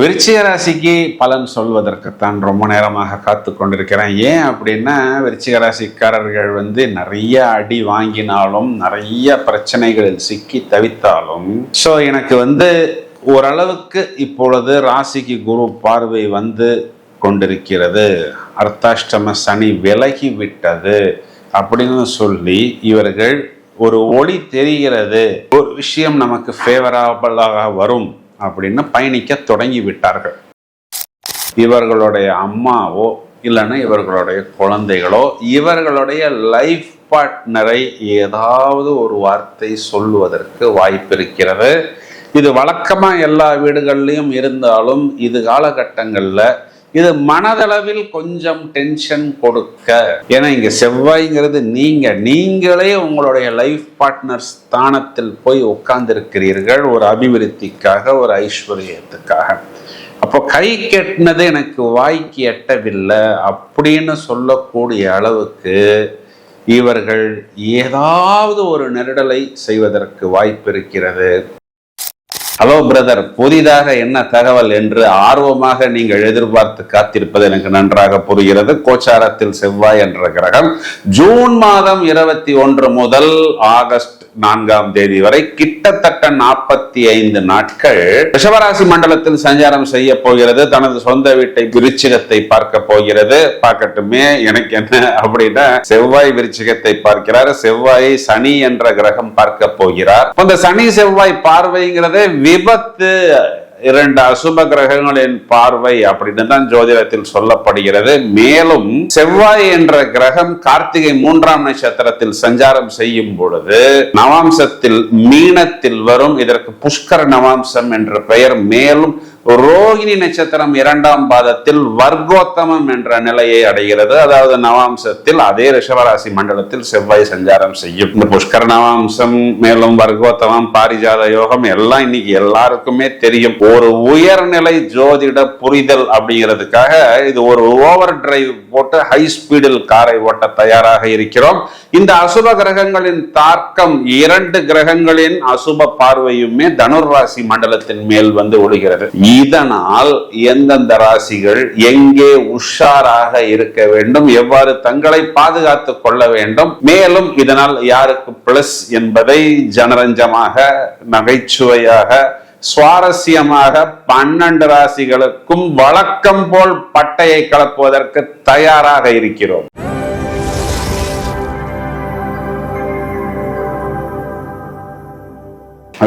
விருச்சிக ராசிக்கு பலன் சொல்வதற்குத்தான் ரொம்ப நேரமாக காத்து கொண்டிருக்கிறேன். ஏன் அப்படின்னா, விருச்சிக ராசிக்காரர்கள் நிறைய அடி வாங்கினாலும், நிறைய பிரச்சனைகளில் சிக்கி தவித்தாலும், எனக்கு ஓரளவுக்கு இப்பொழுது ராசிக்கு குரு பார்வை கொண்டிருக்கிறது, அர்த்தாஷ்டம சனி விலகி விட்டது அப்படின்னு சொல்லி இவர்கள் ஒரு ஒளி தெரிகிறது, ஒரு விஷயம் நமக்கு ஃபேவரபிளாக வரும் அப்படின்னு பயணிக்க தொடங்கி விட்டார்கள். இவர்களுடைய அம்மாவோ இல்லைன்னா இவர்களுடைய குழந்தைகளோ இவர்களுடைய லைஃப் பார்ட்னரை ஏதாவது ஒரு வார்த்தை சொல்லுவதற்கு வாய்ப்பு இருக்கிறது. இது வழக்கமா எல்லா வீடுகள்லையும் இருந்தாலும் இது காலகட்டங்கள்ல இது மனதளவில் கொஞ்சம் டென்ஷன் கொடுக்க. ஏன்னா இங்க செவ்வாய்ங்கிறது நீங்களே உங்களுடைய லைஃப் பார்ட்னர் ஸ்தானத்தில் போய் உட்கார்ந்திருக்கிறீர்கள், ஒரு அபிவிருத்திக்காக, ஒரு ஐஸ்வர்யத்துக்காக. அப்போ கை கெட்டினது எனக்கு வாய்க்கு எட்டவில்லை அப்படின்னு சொல்லக்கூடிய அளவுக்கு இவர்கள் ஏதாவது ஒரு நெருடலை செய்வதற்கு வாய்ப்பு இருக்கிறது. ஹலோ பிரதர், புதிதாக என்ன தகவல் என்று ஆர்வமாக நீங்கள் எதிர்பார்த்து காத்திருப்பது எனக்கு நன்றாக புரிகிறது. கோச்சாரத்தில் செவ்வாய் என்ற கிரகம் ஜூன் மாதம் 21 முதல் ஆகஸ்ட் 4ஆம் தேதி வரை கிட்டத்தட்ட 45 நாட்கள் ரிஷபராசி மண்டலத்தில் சஞ்சாரம் செய்ய போகிறது. தனது சொந்த வீட்டை விருச்சிகத்தை பார்க்க போகிறது. பார்க்கட்டுமே, எனக்கு என்ன அப்படின்னா, செவ்வாய் விருச்சிகத்தை பார்க்கிறார், செவ்வாயை சனி என்ற கிரகம் பார்க்க போகிறார். அந்த சனி செவ்வாய் பார்வைங்கிறதே விபத்து, இரண்டு அசுப கிரகங்களின் பார்வை அப்படின்னு தான் ஜோதிடத்தில் சொல்லப்படுகிறது. மேலும் செவ்வாய் என்ற கிரகம் கார்த்திகை 3ஆம் நட்சத்திரத்தில் சஞ்சாரம் செய்யும் பொழுது நவாம்சத்தில் மீனத்தில் வரும். இதற்கு புஷ்கர நவாம்சம் என்ற பெயர். மேலும் ரோகிணி நட்சத்திரம் 2ஆம் பாதத்தில் வர்க்கோத்தமம் என்ற நிலையை அடைகிறது. அதாவது நவாம்சத்தில் அதே ரிஷபராசி மண்டலத்தில் செவ்வாய் சஞ்சாரம் செய்யும். இந்த புஷ்கர நவாம்சம் மேலும் வர்க்கோத்தமம் பாரிஜாத யோகம் எல்லாம் இன்னைக்கு எல்லாருக்குமே தெரியும். ஒரு உயர்நிலை ஜோதிட புரிதல் அப்படிங்கிறதுக்காக இது ஒரு ஓவர் டிரைவ் போட்டு ஹை ஸ்பீடில் காரை ஓட்ட தயாராக இருக்கிறோம். இந்த அசுப கிரகங்களின் தாக்கம், 2 கிரகங்களின் அசுப பார்வையுமே தனுர் ராசி மண்டலத்தின் மேல் ஒழுகிறது. இதனால் எந்தெந்த ராசிகள் எங்கே உஷாராக இருக்க வேண்டும், எவ்வாறு தங்களை பாதுகாத்துக் கொள்ள வேண்டும், மேலும் இதனால் யாருக்கு பிளஸ் என்பதை ஜனரஞ்சமாக, நகைச்சுவையாக, சுவாரஸ்யமாக 12 ராசிகளுக்கும் வழக்கம் போல் பட்டையை கலப்புவதற்கு தயாராக இருக்கிறோம்.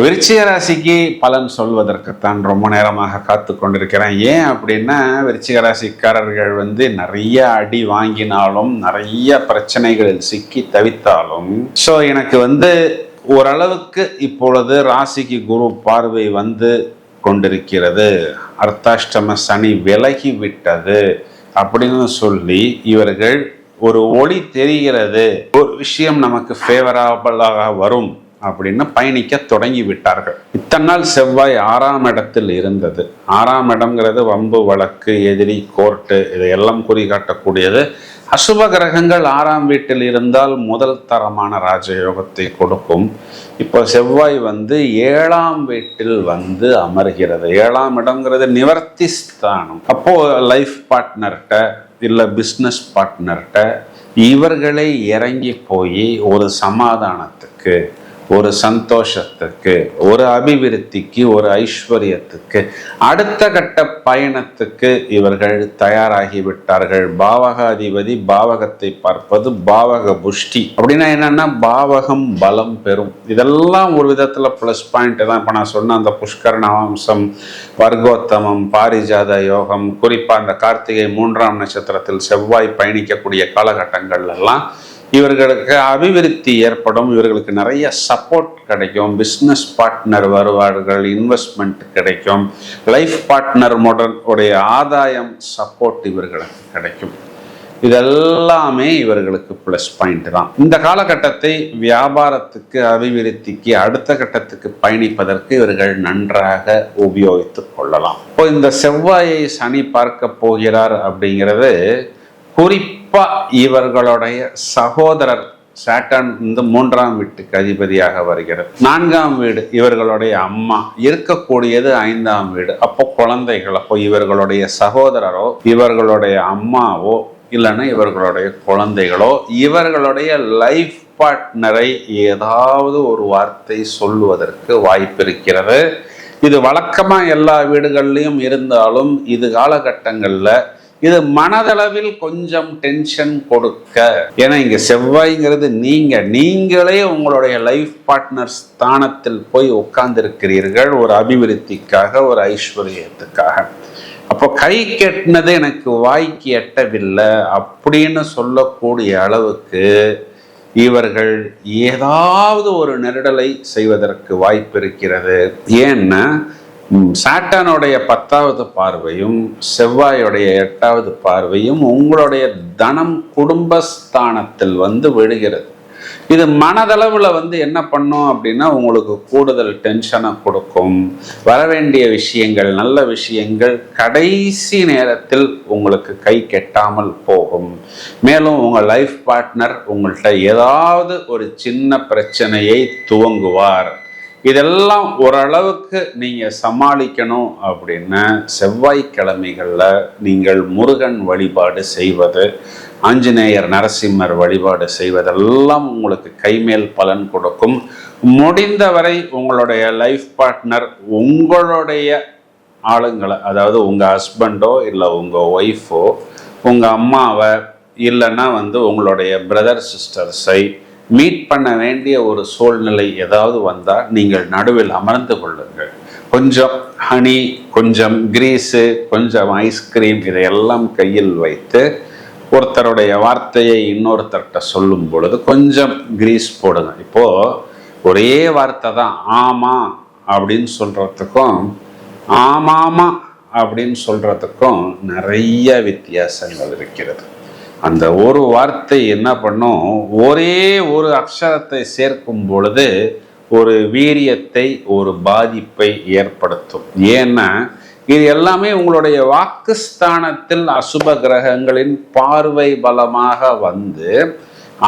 விருச்சிக ராசிக்கு பலன் சொல்வதற்குத்தான் ரொம்ப நேரமாக காத்து கொண்டிருக்கிறேன். ஏன் அப்படின்னா, விருச்சிக ராசிக்காரர்கள் நிறைய அடி வாங்கினாலும், நிறைய பிரச்சனைகளில் சிக்கி தவித்தாலும், எனக்கு ஓரளவுக்கு இப்பொழுது ராசிக்கு குரு பார்வை கொண்டிருக்கிறது, அர்த்தாஷ்டம சனி விலகி விட்டது அப்படின்னு சொல்லி இவர்கள் ஒரு ஒளி தெரிகிறது, ஒரு விஷயம் நமக்கு ஃபேவரபிளாக வரும் அப்படின்னு பயணிக்க தொடங்கி விட்டார்கள். இத்தனை நாள் செவ்வாய் 6ஆம் இடத்தில் இருந்தது. 6ஆம் இடம்ங்கிறது வம்பு, வழக்கு, எதிரி, கோர்ட்டு இதையெல்லாம் குறிகாட்டக்கூடியது. அசுப கிரகங்கள் 6ஆம் வீட்டில் இருந்தால் முதல் தரமான ராஜயோகத்தை கொடுக்கும். இப்போ செவ்வாய் 7ஆம் வீட்டில் அமர்கிறது. 7ஆம் இடம்ங்கிறது நிவர்த்தி ஸ்தானம். அப்போ லைஃப் பார்ட்னர்கிட்ட இல்ல பிஸ்னஸ் பார்ட்னர்கிட்ட இவர்களை இறங்கி போய் ஒரு சமாதானத்துக்கு, ஒரு சந்தோஷத்துக்கு, ஒரு அபிவிருத்திக்கு, ஒரு ஐஸ்வர்யத்துக்கு, அடுத்த கட்ட பயணத்துக்கு இவர்கள் தயாராகி விட்டார்கள். பாவகாதிபதி பாவகத்தை பார்ப்பது பாவக புஷ்டி. அப்படின்னா என்னன்னா, பாவகம் பலம் பெறும். இதெல்லாம் ஒரு விதத்துல பிளஸ் பாயிண்ட் தான். இப்ப நான் சொன்ன அந்த புஷ்கர நவாம்சம், வர்க்கோத்தமம், பாரிஜாத யோகம், குறிப்பா அந்த கார்த்திகை 3ஆம் நட்சத்திரத்தில் செவ்வாய் பயணிக்கக்கூடிய காலகட்டங்கள் எல்லாம் இவர்களுக்கு அபிவிருத்தி ஏற்படும். இவர்களுக்கு நிறைய சப்போர்ட் கிடைக்கும். பிஸ்னஸ் பார்ட்னர் வருவார்கள், இன்வெஸ்ட்மெண்ட் கிடைக்கும், லைஃப் பார்ட்னர் உடைய ஆதாயம், சப்போர்ட் இவர்களுக்கு கிடைக்கும். இதெல்லாமே இவர்களுக்கு பிளஸ் பாயிண்ட் தான். இந்த காலகட்டத்தை வியாபாரத்துக்கு, அபிவிருத்திக்கு, அடுத்த கட்டத்துக்கு பயணிப்பதற்கு இவர்கள் நன்றாக உபயோகித்துக் கொள்ளலாம். இப்போ இந்த செவ்வாயை சனி பார்க்க போகிறார் அப்படிங்கிறது குறிப்பா இவர்களுடைய சகோதரர் சாட்டர்ன் இந்த 3ஆம் வீட்டுக்கு அதிபதியாக வருகிறது. 4ஆம் வீடு இவர்களுடைய அம்மா, இருக்கக்கூடியது 5ஆம் வீடு. அப்போ குழந்தைகள், அப்போ இவர்களுடைய சகோதரரோ இவர்களுடைய அம்மாவோ இல்லைன்னா இவர்களுடைய குழந்தைகளோ இவர்களுடைய லைஃப் பார்ட்னரை ஏதாவது ஒரு வார்த்தை சொல்லுவதற்கு வாய்ப்பு இருக்கிறது. இது வழக்கமா எல்லா வீடுகள்லையும் இருந்தாலும் இது காலகட்டங்கள்ல இது மனதளவில் கொஞ்சம் டென்ஷன் கொடுக்க. ஏன்னா இங்க செவ்வாய்ங்கிறது நீங்களே உங்களுடைய லைஃப் பார்ட்னர் ஸ்தானத்தில் போய் உட்கார்ந்திருக்கிறீர்கள், ஒரு அபிவிருத்திக்காக, ஒரு ஐஸ்வர்யத்துக்காக. அப்போ கை கெட்டினது எனக்கு வாய்க்கு எட்டவில்லை அப்படின்னு சொல்லக்கூடிய அளவுக்கு இவர்கள் ஏதாவது ஒரு நெருடலை செய்வதற்கு வாய்ப்பு இருக்கிறது. ஏன்னா சாட்டனுடைய 10வது பார்வையும் செவ்வாயுடைய 8வது பார்வையும் உங்களுடைய தனம் குடும்பஸ்தானத்தில் விழுகிறது. இது மனதளவில் என்ன பண்ணும் அப்படின்னா உங்களுக்கு கூடுதல் டென்ஷனை கொடுக்கும். வரவேண்டிய விஷயங்கள், நல்ல விஷயங்கள் கடைசி நேரத்தில் உங்களுக்கு கை கெட்டாமல் போகும். மேலும் உங்கள் லைஃப் பார்ட்னர் உங்கள்கிட்ட ஏதாவது ஒரு சின்ன பிரச்சனையை துவங்குவார். இதெல்லாம் ஓரளவுக்கு நீங்கள் சமாளிக்கணும் அப்படின்னா செவ்வாய்க்கிழமைகளில் நீங்கள் முருகன் வழிபாடு செய்வது, ஆஞ்சநேயர், நரசிம்மர் வழிபாடு செய்வதெல்லாம் உங்களுக்கு கைமேல் பலன் கொடுக்கும். முடிந்தவரை உங்களுடைய லைஃப் பார்ட்னர் உங்களுடைய ஆளுங்களை, அதாவது உங்கள் ஹஸ்பண்டோ இல்லை உங்கள் ஒய்ஃபோ, உங்கள் அம்மாவை இல்லைன்னா உங்களுடைய பிரதர் சிஸ்டர்ஸை மீட் பண்ண வேண்டிய ஒரு சூழ்நிலை ஏதாவது வந்தால் நீங்கள் நடுவில் அமர்ந்து கொள்ளுங்கள். கொஞ்சம் ஹனி, கொஞ்சம் கிரீஸு, கொஞ்சம் ஐஸ்கிரீம் இதையெல்லாம் கையில் வைத்து ஒருத்தருடைய வார்த்தையை இன்னொருத்தர்கிட்ட சொல்லும் பொழுது கொஞ்சம் கிரீஸ் போடுங்க. இப்போது ஒரே வார்த்தை தான் ஆமா அப்படின்னு சொல்கிறதுக்கும் ஆமாமா அப்படின்னு சொல்கிறதுக்கும் நிறைய வித்தியாசங்கள் இருக்கிறது. அந்த ஒரு வார்த்தை என்ன பண்ணும், ஒரே ஒரு அக்ஷரத்தை சேர்க்கும் பொழுது ஒரு வீரியத்தை, ஒரு பாதிப்பை ஏற்படுத்தும். ஏன்னா இது எல்லாமே உங்களுடைய வாக்குஸ்தானத்தில் அசுப கிரகங்களின் பார்வை பலமாக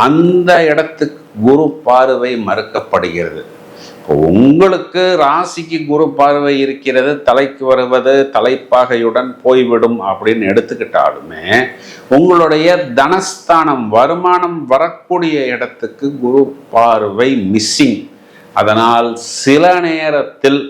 அந்த இடத்துக்கு குரு பார்வை மறுக்கப்படுகிறது. உங்களுக்கு ராசிக்கு குரு பார்வை இருக்கிறது, தலைக்கு வருவது தலைப்பாகையுடன் போய்விடும் அப்படின்னு எடுத்துக்கிட்டாலுமே உங்களுடைய தனஸ்தானம், வருமானம் வரக்கூடிய இடத்துக்கு குரு பார்வை மிஸ்ஸிங். அதனால் சில நேரத்தில்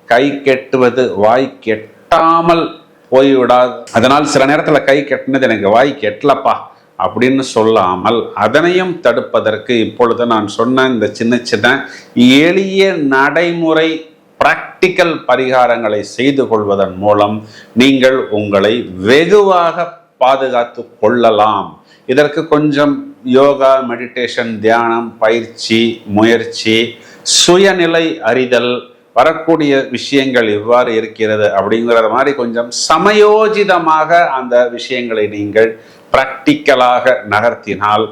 கை கெட்டுவது வாய் கெட்டாமல் போய்விடாது. அதனால் சில நேரத்தில் கை கெட்டினது எனக்கு வாய் கெட்டலப்பா அப்படின்னு சொல்லாமல் அதனையும் தடுப்பதற்கு இப்பொழுது நான் சொன்ன இந்த சின்ன சின்ன எளிய நடைமுறை பிராக்டிக்கல் பரிகாரங்களை செய்து கொள்வதன் மூலம் நீங்கள் உங்களை வெகுவாக பாதுகாத்து கொள்ளலாம். இதற்கு கொஞ்சம் யோகா, மெடிடேஷன், தியானம், பயிற்சி, முயற்சி, சுயநிலை அறிதல், வரக்கூடிய விஷயங்கள் எவ்வாறு இருக்கிறது அப்படிங்கிற மாதிரி கொஞ்சம் சமயோஜிதமாக அந்த விஷயங்களை நீங்கள் பிராக்டிக்கலாக நகர்த்தினால்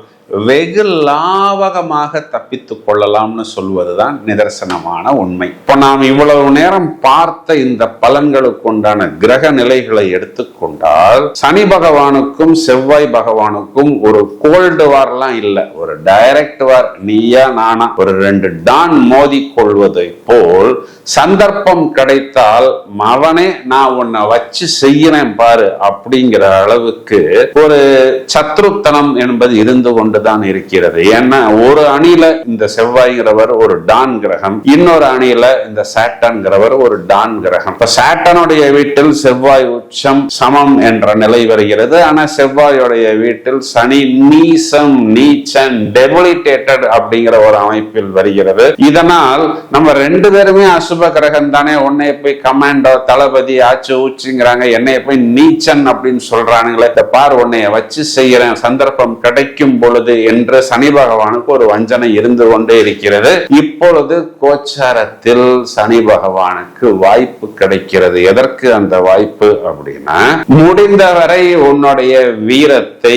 வெகு லாவகமாக தப்பித்து கொள்ளலாம்னு சொல்வதுதான் நிதர்சனமான உண்மை. இப்போ நாம் இவ்வளவு நேரம் பார்த்த இந்த பலன்களுக்கு உண்டான கிரக நிலைகளை எடுத்துக்கொண்டால் சனி பகவானுக்கும் செவ்வாய் பகவானுக்கும் ஒரு கோல்டு வார்லாம் இல்லை, ஒரு டைரக்ட் வார், நீயா நானா, ஒரு 2 டான் மோதி கொள்வதை போல் சந்தர்ப்பம் கிடைத்தால் அவனே நான் உன்னை வச்சு செய்யறேன் பாரு அப்படிங்கிற அளவுக்கு ஒரு சத்ருத்தனம் என்பது இருந்து கொண்டுதான் இருக்கிறது. ஏன்னா ஒரு அணியில இந்த செவ்வாய்ங்கிறவர் ஒரு டான் கிரகம், இன்னொரு அணியில இந்த சாட்டன்கிறவர் ஒரு டான் கிரகம். இப்ப சாட்டனுடைய வீட்டில் செவ்வாய் உச்சம் சமம் என்ற நிலை வருகிறது. ஆனா செவ்வாயுடைய வீட்டில் சனி நீசம், நீச்சன், டெபிலிட்டேட்டட் அப்படிங்கிற ஒரு அமைப்பில் வருகிறது. இதனால் நம்ம 2 பேருமே அசுப கிரகம் தானே, உன்னைய போய் கமாண்டோ, தளபதி, ஆச்சு ஊச்சுங்கிறாங்க, என்னைய போய் நீச்சன் அப்படின்னு சொல்றானுங்களே, இந்த பார் உன்னைய வச்சு செய்யறேன் சந்தர்ப்பம் கிடைக்கும் பொழுது என்று சனி பகவானுக்கு ஒரு வஞ்சனை இருந்து கொண்டே இருக்கிறது. இப்பொழுது கோச்சாரத்தில் சனி பகவானுக்கு வாய்ப்பு கிடைக்கிறது. எதற்கு அந்த வாய்ப்பு அப்படின்னா, முடிந்தவரை உன்னுடைய வீரத்தை,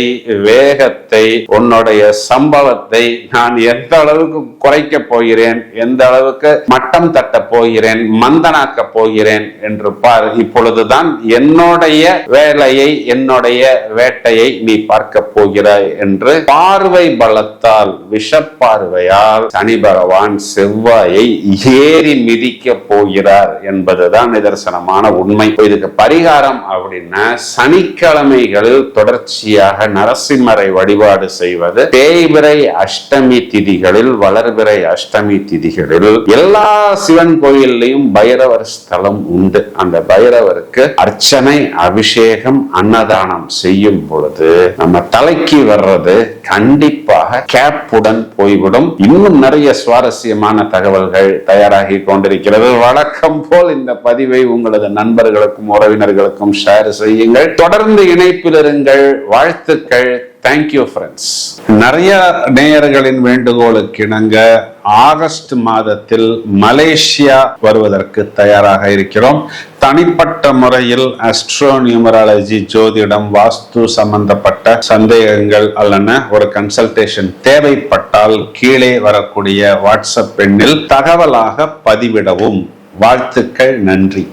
வேகத்தை, உன்னுடைய சம்பவத்தை நான் எந்த அளவுக்கு குறைக்க போகிறேன், எந்த அளவுக்கு மட்டம் தட்ட போகிறேன், மந்தனாக்க போகிறேன் என்று பார். இப்பொழுதுதான் என்னுடைய வேலையை, என்னுடைய வேட்டையை நீ பார்க்க போகிறாய் என்று பார் பார்வை பலத்தால் விஷப்பார்வையால் சனி பகவான் செவ்வாயை ஏறி மிதிக்க போகிறார் என்பதுதான் நிதர்சனமான உண்மை. இதுக்கு பரிகாரம் அப்படின்னா சனிக்கிழமைகளில் தொடர்ச்சியாக நரசிம்மரை வழிபாடு செய்வது, தேய்பிறை அஷ்டமி திதிகளில், வளர்பிறை அஷ்டமி திதிகளில் எல்லா சிவன் கோயில்லையும் பைரவர் ஸ்தலம் உண்டு. அந்த பைரவருக்கு அர்ச்சனை, அபிஷேகம், அன்னதானம் செய்யும் பொழுது நம்ம தலைக்கு வர்றது கண்டிப்பாக கேப்புடன் போய்விடும். இன்னும் நிறைய சுவாரஸ்யமான தகவல்கள் தயாராகி கொண்டிருக்கிறது. வழக்கம் போல் இந்த பதிவை உங்களது நண்பர்களுக்கும் உறவினர்களுக்கும் ஷேர் செய்யுங்கள். தொடர்ந்து இணைப்பில் இருங்கள். வாழ்த்துக்கள். Thank you friends. நிறைய நேயர்களின் வேண்டுகோளுக்கு இணங்க ஆகஸ்ட் மாதத்தில் மலேசியா வருவதற்கு தயாராக இருக்கிறோம். தனிப்பட்ட முறையில் அஸ்ட்ரோ நியூமராலஜி, ஜோதிடம், வாஸ்து சம்பந்தப்பட்ட சந்தேகங்கள் அல்லன ஒரு கன்சல்டேஷன் தேவைப்பட்டால் கீழே வரக்கூடிய வாட்ஸ்அப் எண்ணில் தகவலாக பதிவிடவும். வாழ்த்துக்கள். நன்றி.